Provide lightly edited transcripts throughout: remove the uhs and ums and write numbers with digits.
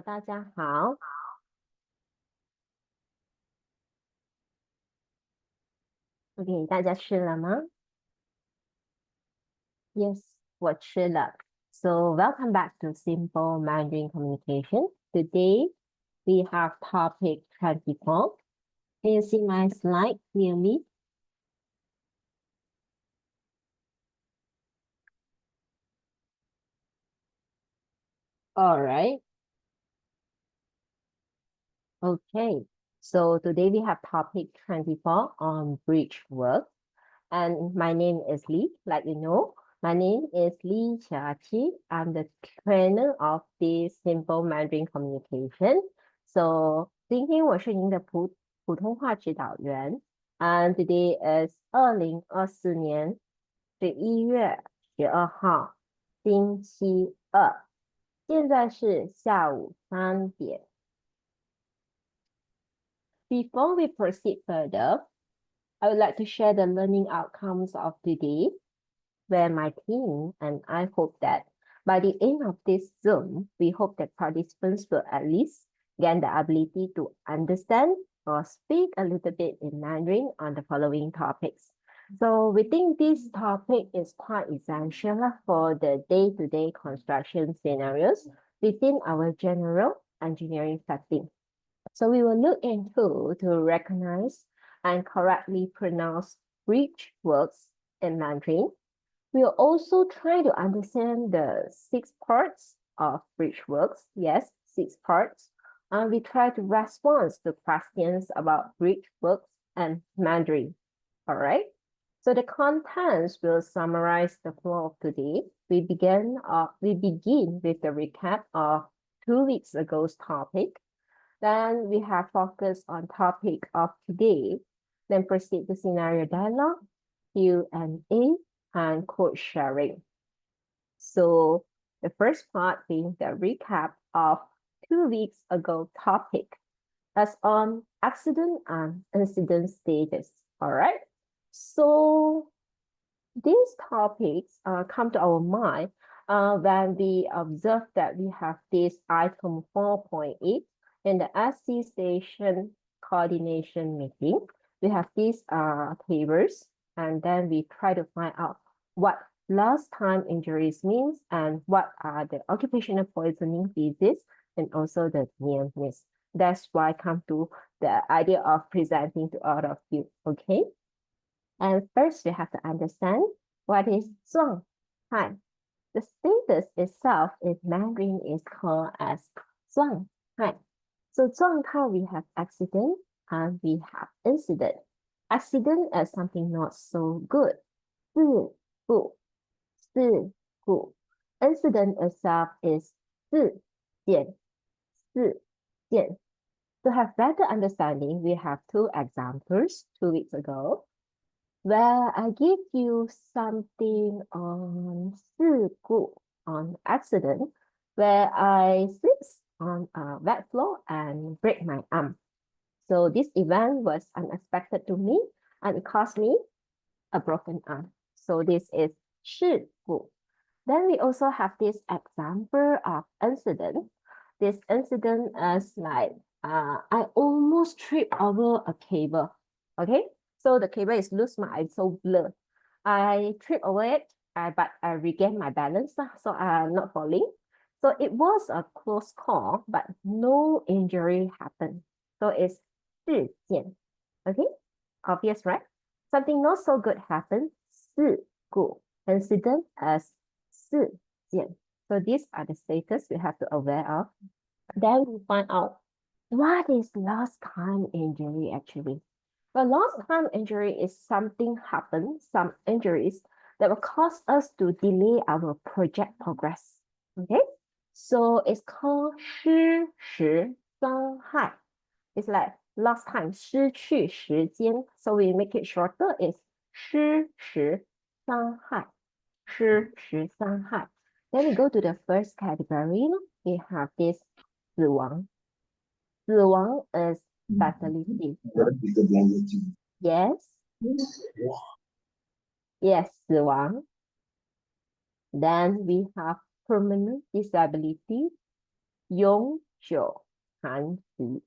大家好。OK，大家吃了吗？Yes，我吃了。So welcome back to Simple Mandarin Communication. Today we have topic 24. Can you see my slide clearly? All right. Okay. So today we have topic 24 on bridge work. And my name is Lee, like you know. My name is Lee Chiachi. I'm the trainer of this Simple Mandarin Communication. So 今天我是您的普通话指导员。And today is 2024年11月12号，星期二。现在是下午3点。Before we proceed further, I would like to share the learning outcomes of today, where my team and I hope that by the end of this Zoom, we hope that participants will at least gain the ability to understand or speak a little bit in Mandarin on the following topics. So we think this topic is quite essential for the day-to-day construction scenarios within our general engineering setting. So we will look into to recognize and correctly pronounce bridge words in Mandarin. We'll also try to understand the 6 parts of bridge works. Yes, 6 parts. And we try to respond to questions about bridge works and Mandarin. All right. So the contents will summarize the flow of today. We begin with the recap of 2 weeks ago's topic. Then we have focused on topic of today. Then proceed to scenario dialogue, Q&A, and code sharing. So the first part being the recap of 2 weeks ago topic. That's on accident and incident status. All right. So these topics come to our mind when we observe that we have this item 4.8 in the SC station coordination meeting. We have these tables, and then we try to find out what lost time injuries means and what are the occupational poisoning disease and also the near miss. That's why I come to the idea of presenting to all of you, okay? And first, we have to understand what is 状态. The status itself in Mandarin is called as 状态. So 状态, we have accident and we have incident. Accident is something not so good. 事故. Incident itself is 事件. To have better understanding, we have 2 examples 2 weeks ago, where I give you something on 事故, on accident, where I slip on a wet floor and break my arm. So this event was unexpected to me and it caused me a broken arm. So this is 事故. Then we also have this example of incident. This incident is like I almost tripped over a cable. Okay, so the cable is loose, my eyes so blurred. I tripped over it, but I regained my balance, so I'm not falling. So it was a close call, but no injury happened. So it's 事件. Okay, obvious, right? Something not so good happened. 事故. Incident as 事件. So these are the status we have to aware of. Then we find out what is lost time injury actually. Well, lost time injury is something happen, some injuries that will cause us to delay our project progress. Okay, so it's called 失时伤害. It's like lost time, 失去时间. So we make it shorter. It's 失时伤害.失时伤害. Then we go to the first category. We have this 死亡. 死亡 is fatality. Yes. Yes, 死亡. Then we have permanent disability. 永久残疾.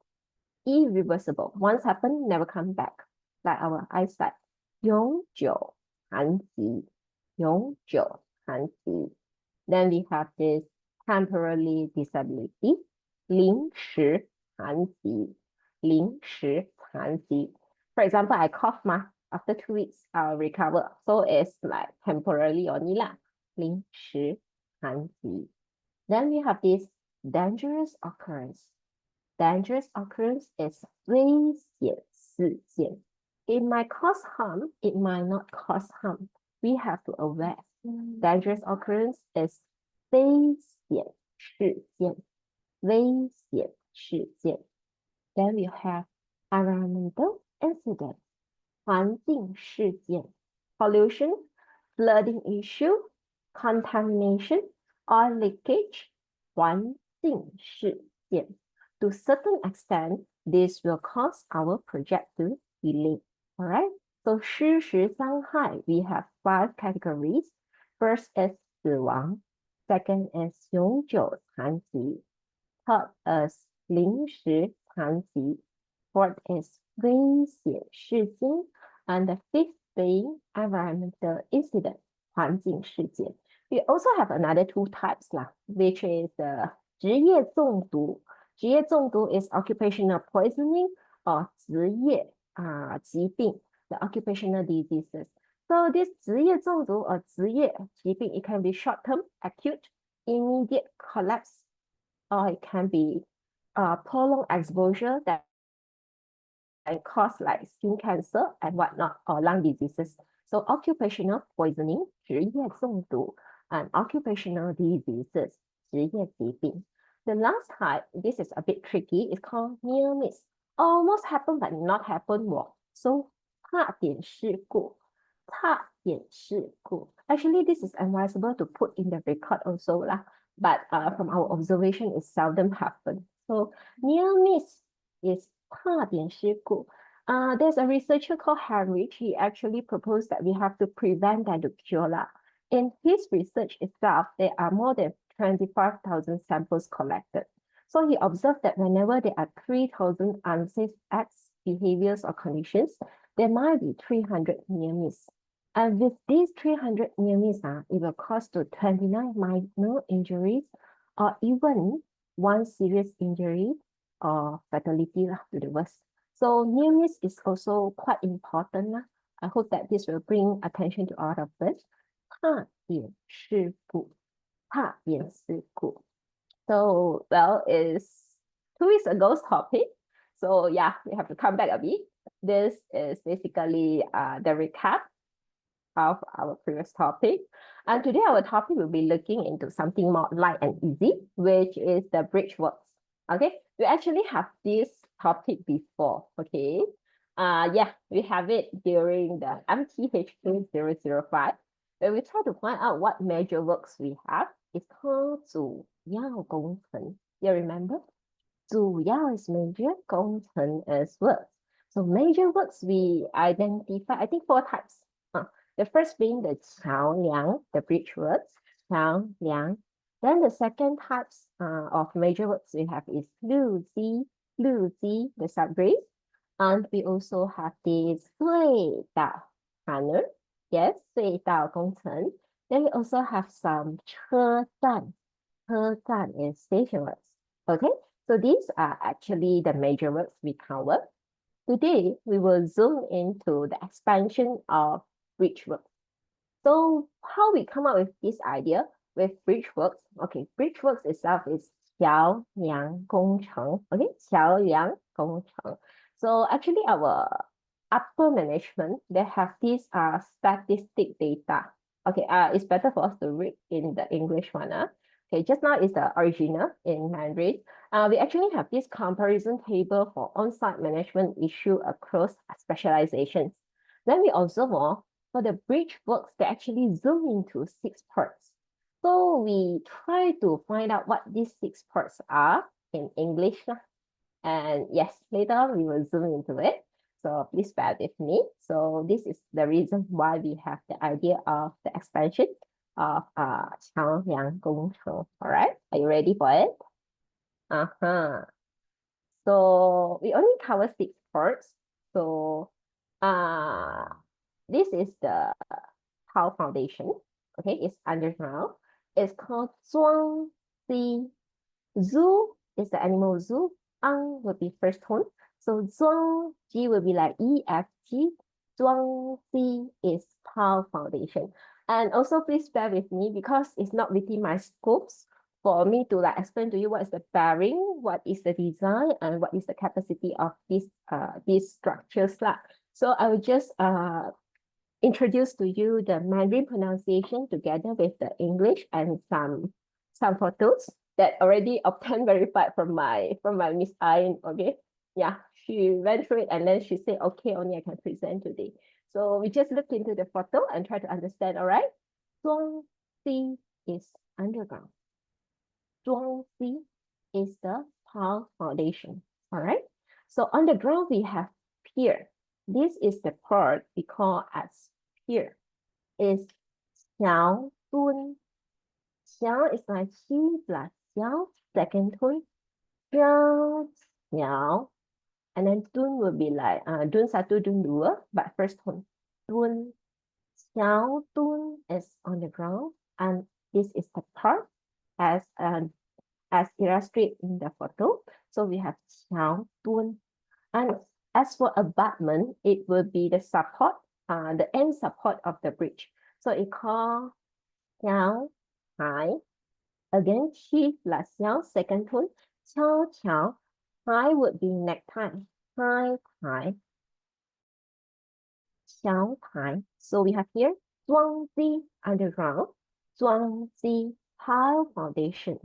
Irreversible. Once happened, never come back. Like our eyesight. 永久残疾. 永久残疾. Then we have this temporary disability. 临时残疾. 临时残疾. For example, I cough after 2 weeks, I'll recover. So it's like temporarily only lah. 临时残疾. Then we have this dangerous occurrence. Dangerous occurrence is 危险事件. It might cause harm, it might not cause harm. We have to aware. Dangerous occurrence is 危险事件. 危险事件. Then we have environmental incident. 环境事件. Pollution, flooding issue, contamination, oil leakage. 环境事件. To certain extent, this will cause our project to delay. All right. So 失时伤害, we have 5 categories. First is 死亡. Second is 永久残疾. Third is 临时残疾. Fourth is 危险事件. And the fifth being environmental incident. 环境事件. We also have another 2 types lah, which is 职业中毒. 职业中毒 is occupational poisoning or 职业疾病, the occupational diseases. So this 职业中毒 or 职业疾病, it can be short-term, acute, immediate collapse, or it can be prolonged exposure that can cause like skin cancer and whatnot, or lung diseases. So occupational poisoning, 职业中毒, and occupational diseases, 职业疾病. The last type, this is a bit tricky, it's called near miss. Almost happened but not happened. So 差点事故. 差点事故. Actually, this is advisable to put in the record also lah. But from our observation, it seldom happens. So near miss is 差点事故. There's a researcher called Henry. He actually proposed that we have to prevent than to cure lah. In his research itself, there are more than 25,000 samples collected. So he observed that whenever there are 3,000 unsafe acts, behaviors, or conditions, there might be 300 near miss. And with these 300 near miss, it will cause to 29 minor injuries, or even 1 serious injury or fatality to the worst. So near miss is also quite important. I hope that this will bring attention to all of us. 差点事故. 差点事故. So, well, it's 2 weeks ago's topic. So yeah, we have to come back a bit. This is basically the recap of our previous topic. And today our topic will be looking into something more light and easy, which is the bridge works. Okay, we actually have this topic before, okay? Yeah, we have it during the MTHQ024. When we try to find out what major works we have, it's called 主要工程. You remember? 主要 is major, 工程 is works. So major works we identify, I think 4 types. The first being the 桥梁, the bridge works, 桥梁. Then the second types of major works we have is 路基, the subway. And we also have this 隧道, tunnel. Yes, 隧道工程. Then we also have some 车站. 车站 is station works. Okay, so these are actually the major works we cover. Today, we will zoom into the expansion of bridge works. So how we come up with this idea with bridge works? Okay, bridge works itself is 桥梁工程. Okay, 桥梁工程. So actually our upper management, they have these statistic data. Okay, it's better for us to read in the English one. Okay, just now is the original in Mandarin. We actually have this comparison table for on-site management issue across specializations. Then we observe for the bridge works, they actually zoom into 6 parts. So we try to find out what these 6 parts are in English. And yes, later on we will zoom into it. So please bear with me. So this is the reason why we have the idea of the expansion of 长阳工程. All right, are you ready for it? So we only cover 6 parts. So this is the Tao foundation. Okay, it's underground. It's called 装 C. Zoo is the animal zoo. Ang will be first tone. So 装 G will be like E, F, G. 装 C is Tao foundation. And also please bear with me because it's not within my scopes for me to like explain to you what is the bearing, what is the design, and what is the capacity of these structures. So I will just introduce to you the Mandarin pronunciation together with the English and some photos that already obtained verified from my Miss Ayn. Okay, yeah, she went through it and then she said, okay, only I can present today. So we just look into the photo and try to understand. All right, 装 C is underground. 装 C is the Tao foundation. All right, so on the ground we have pier. This is the part we call as pier. Is 桥墩. 桥 is like he plus 桥, second tone. 桥, 桥. And then dun will be like dun satu, dun dua, but first tone. Dun. 桥墩 is on the ground, and this is the part as illustrated in the photo. So we have 桥墩. And as for abutment, it will be the support, the end support of the bridge. So it called 桥台. Again, she plus 桥, second tone. 桥桥. Tai would be necktie. Tai tai. 桥台. So we have here 装 C underground, 装 C Tile foundation,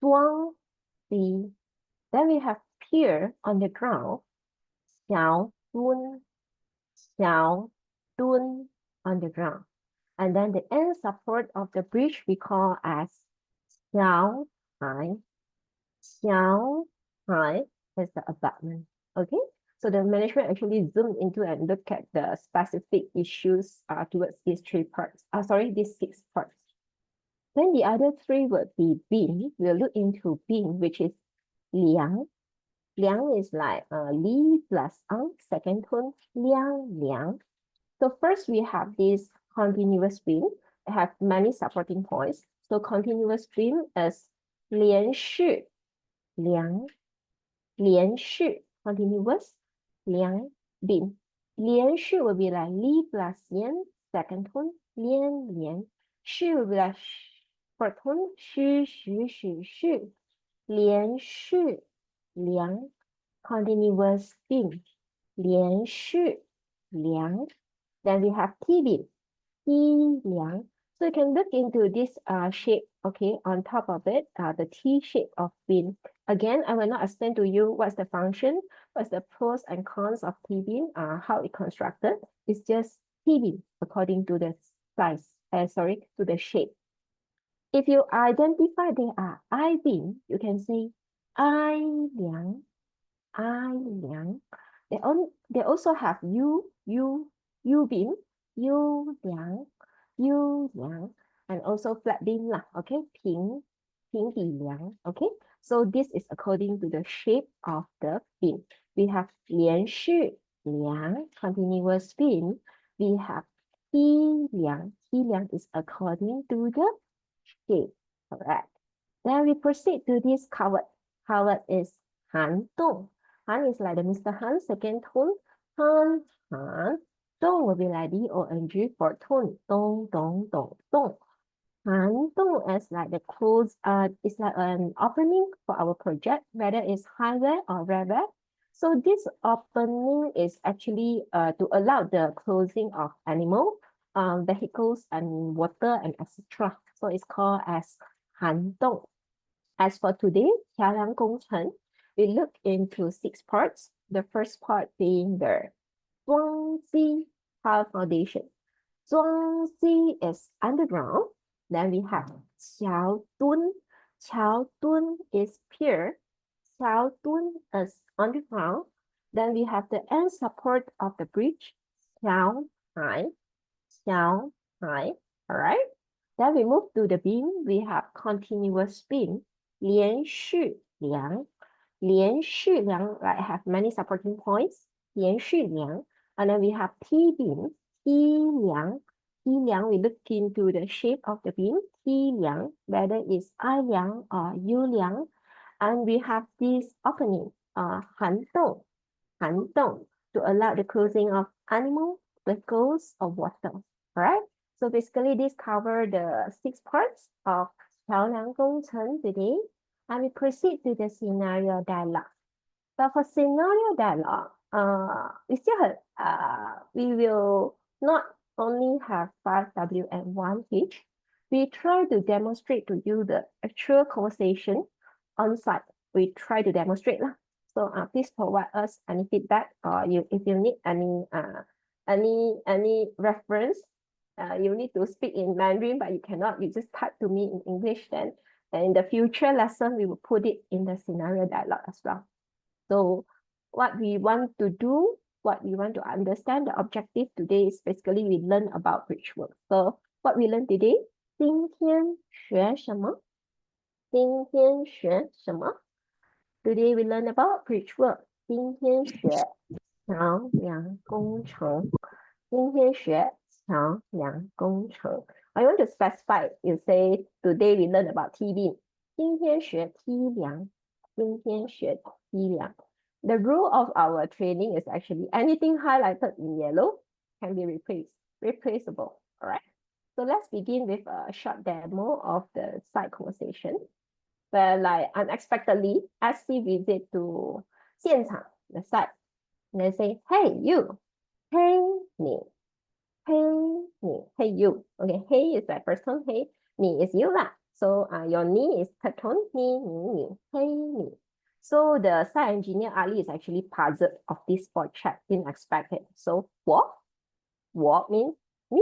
装 C. Then we have pier on the ground, 桥墩, 桥墩 on the ground. And then the end support of the bridge we call as 桥台. 桥台 is the abutment. Okay, so the management actually zoomed into and look at the specific issues towards these 3 parts. These 6 parts. Then the other 3 would be beam. We'll look into beam, which is 梁. 梁 is like li plus ang, second tone, 梁. So first we have this continuous beam. It have many supporting points. So continuous beam is 连续, 梁, 连续, continuous, 梁 beam. 连续 will be like li plus yan, second tone, 连. 续 will be like fourth tone, 续. 连续, 梁 continuous beam. 连续, 梁. Then we have T beam. T 梁. So you can look into this shape, okay, on top of it, the T shape of beam. Again, I will not explain to you what's the function, what's the pros and cons of T beam, how it constructed. It's just T beam according to the size, to the shape. If you identify they are I beam, you can say I 梁, I 梁. They also have U beam, U 梁, and also flat beam lah, okay, 平底梁, okay. So this is according to the shape of the beam. We have 连续梁, continuous beam. We have 梯梁is according to the shape, correct. Then we proceed to this covered. Covered is 涵洞. Han is like the Mr. Han, second tone. Han. Dong will be like D-O-N-G, fourth tone. Dong. Han dong is like the close, it's like an opening for our project, whether it's highway or railway. So this opening is actually to allow the closing of animal, vehicles and water and etc. So it's called as 涵洞. As for today, 桥梁工程, we look into 6 parts. The first part being the 装机 Tile foundation. Zhuangzi is underground. Then we have Qiao Dun. Qiao Dun is pier. Qiao Dun is underground. Then we have the end support of the bridge. Qiao Hai. Qiao Hai. All right. Then we move to the beam. We have continuous beam. 连续梁. 连续梁, right, have many supporting points. 连续梁. And then we have T beam. T 梁. T 梁, we look into the shape of the beam. T 梁, whether it's I 梁 or U 梁. And we have this opening, 涵洞, 涵洞, to allow the closing of animal, vehicles, or water. All right. So basically, this covers the 6 parts of 桥梁工程 today. And we proceed to the scenario dialogue. But for scenario dialogue, we will not only have 5W and 1H. We try to demonstrate to you the actual conversation on site. We try to demonstrate lah. So please provide us any feedback, or if you need any reference, you need to speak in Mandarin, but you cannot, you just type to me in English then. And in the future lesson, we will put it in the scenario dialogue as well. So what we want to do, what we want to understand, the objective today is basically we learn about bridge work. So what we learn today, 今天学什么? 今天学什么? Today we learn about bridge work. 今天学桥梁工程. 今天学桥梁工程. I want to specify, you say, today we learn about T beam. 今天学梯梁. 今天学梯梁. The rule of our training is actually anything highlighted in yellow can be replaceable. All right. So let's begin with a short demo of the site conversation. Where, like, unexpectedly, SC visit to 现场, the site. And they say, hey, you. Hey, me. Hey, me. Hey, you. Okay, hey is that person. Hey, me is you lah. So your ni is person. Me. Hey, me. So the site engineer Ali is actually puzzled of this spot check, didn't expect it. So what? What means me?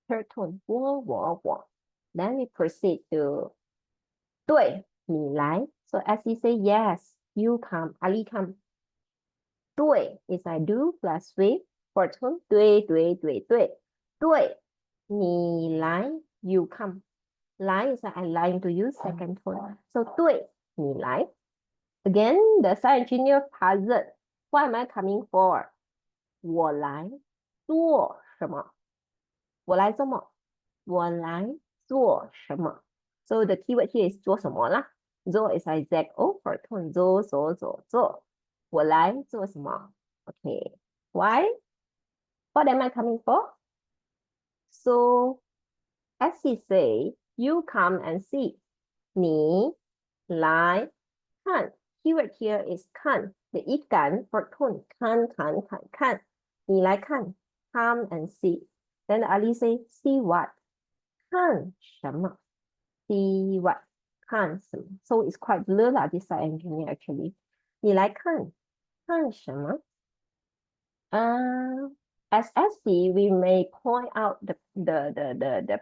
Her tone. 我. Then we proceed to 对你来. So as he say yes, you come, Ali come. 对 is I do plus with for tone. 对. 对你来 you come. 来 is I lying to you, second tone. So 对你来. Again, the site engineer puzzled. What am I coming for? 我来做什么? 我来做什么? 我来做什么? So the keyword here is 做什么啦? 做 is I ZO for tone. 做. 我来做什么? Okay. Why? What am I coming for? So as he say, you come and see. 你来看. Keyword here is 看. The 一感 for tone. 看. 你来看. Come and see. Then Ali say, see what? 看什么? See what? 看什么? So it's quite blur lah, this site engineer actually. 你来看什么? As SC, we may point out the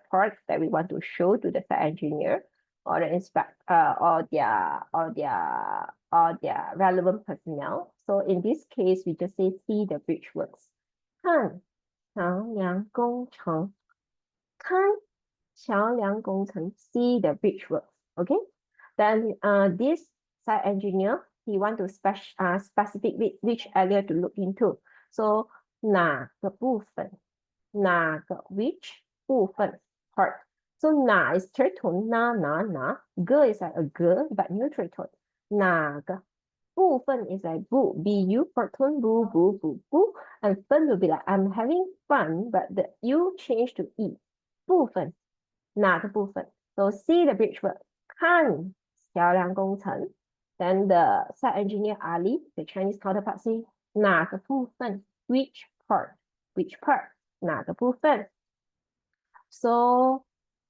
part that we want to show to the site engineer or the inspector or their relevant personnel. So in this case, we just say see the bridge works. 看桥梁工程. 看桥梁工程. See the bridge works. Okay. Then this site engineer, he want to specific which area to look into. So 哪个部分? 哪个 which 部分 part. So 哪 is third tone. 哪. Ge is like a ge but neutral tone. 哪个部分 is like bu. Bu for tone. Bu. And fun will be like I'm having fun, but the u change to e. 部分. 哪个部分? So see the bridge work. 看桥梁工程. Then the site engineer Ali, the Chinese counterpart, say 哪个部分? Which part? 哪个部分? So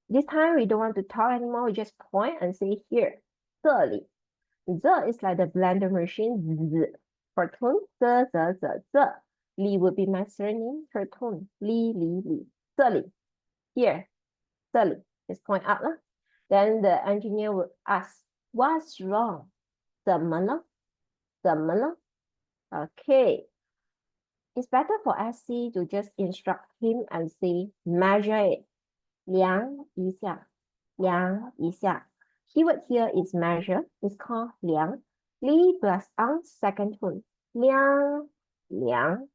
this time we don't want to talk anymore. We just point and say here. 这里. The is like the blender machine. Z. For tone. The. Li would be my surname. Her tone. Li. 这里 here 这里 just point out 了。Then the engineer would ask, what's wrong? 怎么了？怎么了？ Okay. It's better for SC to just instruct him and say, measure it. 量一下，量一下。Keyword here is measure. It's called 量。Li plus ang second tone. 量量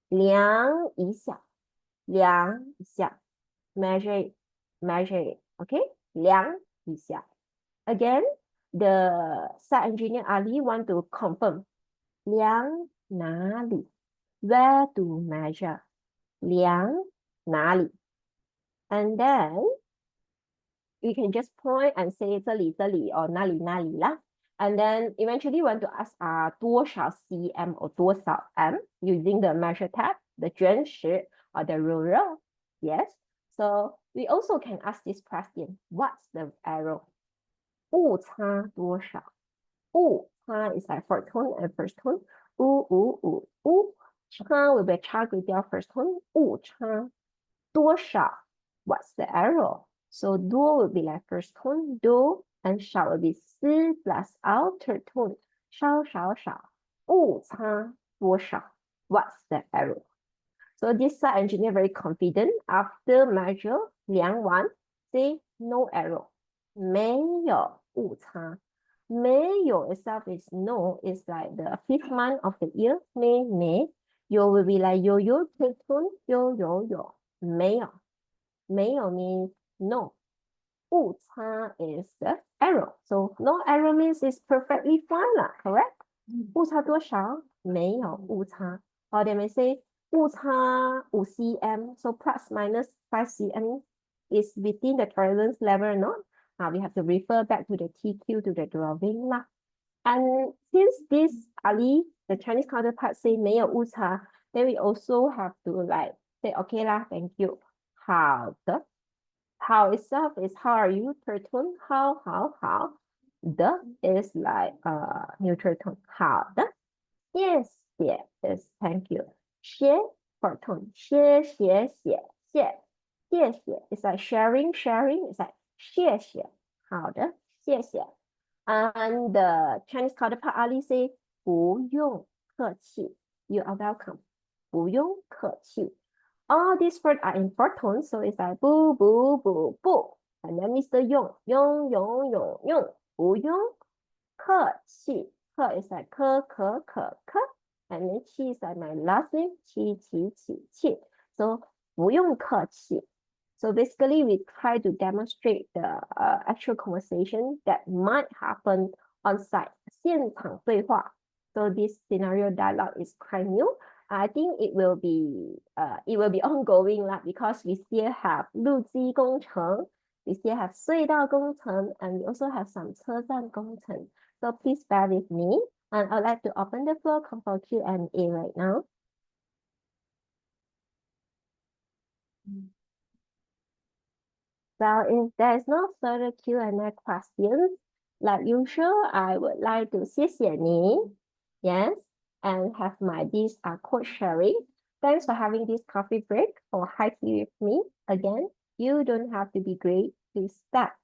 量一下，量一下。Measure it, measure it. Okay? 量一下。Again, the site engineer Ali want to confirm. 量哪里？ Where to measure? 量哪里？ And then you can just point and say 这里这里 or 哪里哪里啦。And then eventually want to ask 多少 cm or 多少 m using the measure tab, the 卷尺 or the ruler. Yes. So we also can ask this question. What's the error? 误差多少？误差 is like fourth tone and first tone. 误差 will be 差对调 first tone. 误差多少 What's the error? So do will be like first tone, do, and 少 will be 思 plus outer tone. 少少少误差多少 What's the error? So this site engineer very confident after measure 量完 say no error. 没有误差。没有 itself is no, it's like the fifth month of the year. May. Yo will be like yo, take tone, yo. 没有。没有 means no. 误差 is the error. So no error means it's perfectly fine lah, correct? 误差多少？没有误差。Or they may say 误差5 cm. So plus minus 5 cm is within the tolerance level or not? We have to refer back to the TQ to the drawing lah. And since this Ali, the Chinese counterpart say 没有误差, then we also have to like say okay lah, thank you. 好的。how itself is how are you, third tone. how. The is like neutral tone. 好的。谢谢 is thank you. 谢 fourth tone. 谢谢 is like sharing. It's like 谢谢。好的，谢谢。And the Chinese counterpart Ali say 不用客气。You are welcome. 不用客气。All these words are in fourth tone, so it's like 不。And then Mr. 用，不用客气。客 is like 可。And then 气 is like my last name, 气。So 不用客气。So basically, we try to demonstrate the actual conversation that might happen on site. 现场对话. So this scenario dialogue is quite new. I think it will be ongoing lah, because we still have 路基工程, we still have 隧道工程, and we also have some 车站工程. So please bear with me, and I'd like to open the floor for Q&A right now. So if there's no further Q&A questions, like usual, I would like to 谢谢你, yes, and have my this code sharing. Thanks for having this coffee break or high tea with me. Again, you don't have to be great to start,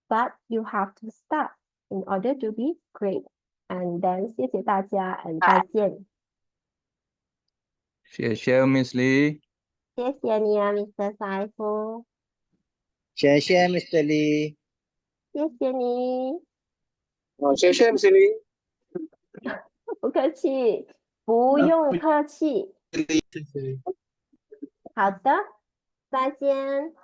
but you have to start in order to be great. And then 谢谢大家 and 再见。谢谢 Miss Lee。谢谢你啊 ，Mr. 赛夫。谢谢 Mr. Lee。谢谢你。谢谢 Miss Lee。不客气，不用客气。谢谢。好的，再见。